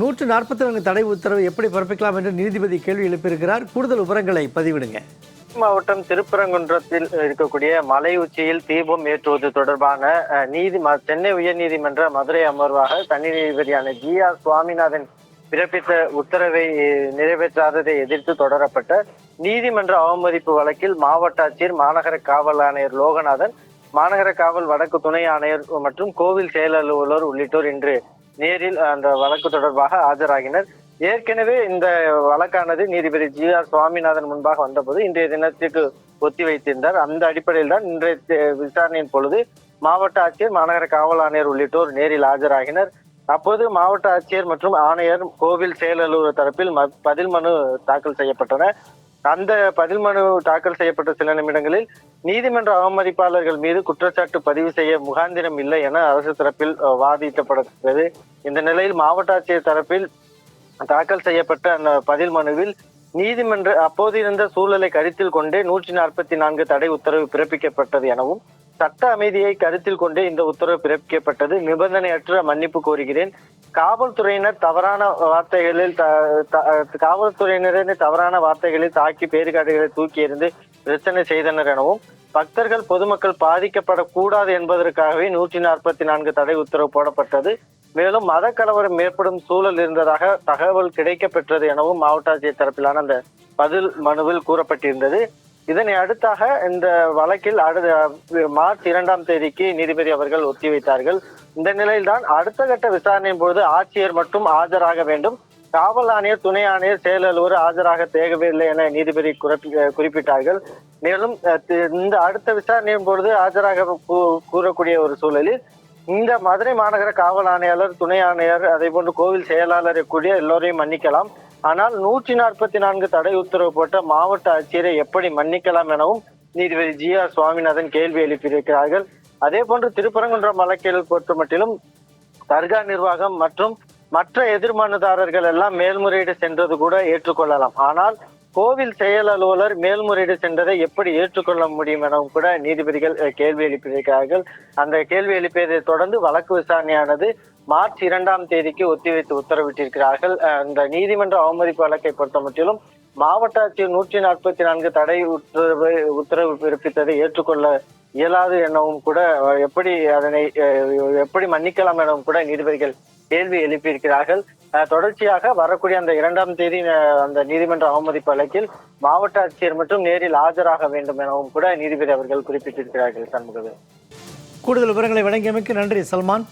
144 தடை உத்தரவு எப்படி பிறப்பிக்கலாம் என்று நீதிபதி கேள்வி எழுப்பியிருக்கிறார். கூடுதல் விவரங்களை பதிவிடுங்க. மாவட்டம் திருப்பரங்குன்றத்தில் இருக்கக்கூடிய மலை உச்சியில் தீபம் ஏற்றுவது தொடர்பான சென்னை உயர்நீதிமன்ற மதுரை அமர்வாக தனி நீதிபதியான ஜி.ஆர். சுவாமிநாதன் பிறப்பித்த உத்தரவை நிறைவேற்றாததை எதிர்த்து தொடரப்பட்ட நீதிமன்ற அவமதிப்பு வழக்கில் மாவட்ட ஆட்சியர், மாநகர காவல் ஆணையர் லோகநாதன், மாநகர காவல் வடக்கு துணை ஆணையர் மற்றும் கோவில் செயல் அலுவலர் உள்ளிட்டோர் இன்று நேரில் அந்த வழக்கு தொடர்பாக ஆஜராகினர். ஏற்கனவே இந்த வழக்கானது நீதிபதி ஜி.ஆர். சுவாமிநாதன் முன்பாக வந்தபோது இன்றைய தினத்திற்கு ஒத்திவைத்திருந்தார். அந்த அடிப்படையில் தான் இன்றைய விசாரணையின் பொழுது மாவட்ட ஆட்சியர், மாநகர காவல் ஆணையர் உள்ளிட்டோர் நேரில் ஆஜராகினர். அப்போது மாவட்ட ஆட்சியர் மற்றும் ஆணையர், கோவில் செயல் அலுவலர் தரப்பில் பதில் மனு தாக்கல் செய்யப்பட்டன. அந்த பதில் மனு தாக்கல் செய்யப்பட்ட சில நிமிடங்களில் நீதிமன்ற அவமதிப்பாளர்கள் மீது குற்றச்சாட்டு பதிவு செய்ய முகாந்திரம் இல்லை என அரசு தரப்பில் வாதிட்டப்பட்டது. இந்த நிலையில் மாவட்ட ஆட்சியர் தரப்பில் தாக்கல் செய்யப்பட்ட அந்த பதில் மனுவில் நீதிமன்ற அப்போது இருந்த சூழலை கருத்தில் கொண்டே 144 தடை உத்தரவு பிறப்பிக்கப்பட்டது எனவும், சட்ட அமைதியை கருத்தில் கொண்டே இந்த உத்தரவு பிறப்பிக்கப்பட்டது. நிபந்தனையற்ற மன்னிப்பு கோருகிறேன். காவல்துறையினர் தவறான வார்த்தைகளில் தாக்கி பேருகாடுகளை தூக்கி எறிந்து பிரச்சனை செய்தனர் எனவும், பக்தர்கள் பொதுமக்கள் பாதிக்கப்படக்கூடாது என்பதற்காகவே 144 தடை உத்தரவு போடப்பட்டது. மேலும் மத கலவரம் ஏற்படும் சூழல் இருந்ததாக தகவல் கிடைக்கப்பெற்றது எனவும் மாவட்ட ஆட்சியர் தரப்பிலான அந்த பதில் மனுவில் கூறப்பட்டிருந்தது. இதனை அடுத்தாக இந்த வழக்கில் மார்ச் 2 நீதிபதி அவர்கள் ஒத்திவைத்தார்கள். இந்த நிலையில்தான் அடுத்த கட்ட விசாரணையின் பொழுது ஆட்சியர் மட்டும் ஆஜராக வேண்டும், காவல் ஆணையர், துணை ஆணையர், செயல் அலுவலர் ஆஜராக தேவையில்லை என நீதிபதி குறிப்பிட்டார்கள். மேலும் இந்த அடுத்த விசாரணையின் பொழுது ஆஜராக கூறக்கூடிய ஒரு சூழலில் இந்த மதுரை மாநகர காவல் ஆணையாளர், துணை ஆணையர், அதே போன்று கோவில் செயலாளர் கூடிய எல்லோரையும் மன்னிக்கலாம். ஆனால் 144 தடை உத்தரவு போட்ட மாவட்ட ஆட்சியரை எப்படி மன்னிக்கலாம் எனவும் நீதிபதி ஜி.ஆர். சுவாமிநாதன் கேள்வி எழுப்பியிருக்கிறார்கள். அதே போன்று திருப்பரங்குன்றம் வழக்கில் பொறுத்த மட்டிலும் தர்கா நிர்வாகம் மற்றும் மற்ற எதிர்மனுதாரர்கள் எல்லாம் மேல்முறையீடு சென்றது கூட ஏற்றுக்கொள்ளலாம். ஆனால் கோவில் செயல் அலுவலர் மேல்முறையீடு சென்றதை எப்படி ஏற்றுக்கொள்ள முடியும் எனவும் கூட நீதிபதிகள் கேள்வி எழுப்பியிருக்கிறார்கள். அந்த கேள்வி எழுப்பியதை தொடர்ந்து வழக்கு விசாரணையானது மார்ச் 2 ஒத்திவைத்து உத்தரவிட்டிருக்கிறார்கள். இந்த நீதிமன்ற அவமதிப்பு வழக்கை பொறுத்த மட்டிலும் மாவட்ட ஆட்சியர் 144 தடை உத்தரவு பிறப்பித்ததை ஏற்றுக்கொள்ள இயலாது எனவும் கூட எப்படி மன்னிக்கலாம் எனவும் கூட நீதிபதிகள் கேள்வி எழுப்பியிருக்கிறார்கள். தொடர்ச்சியாக வரக்கூடிய அந்த 2 அந்த நீதிமன்ற அவமதிப்பு வழக்கில் மாவட்ட ஆட்சியர் மற்றும் நேரில் ஆஜராக வேண்டும் எனவும் கூட நீதிபதி அவர்கள் குறிப்பிட்டிருக்கிறார்கள். சண்முகவேல், கூடுதல் விவரங்களை வழங்கியமைக்கு நன்றி சல்மான்.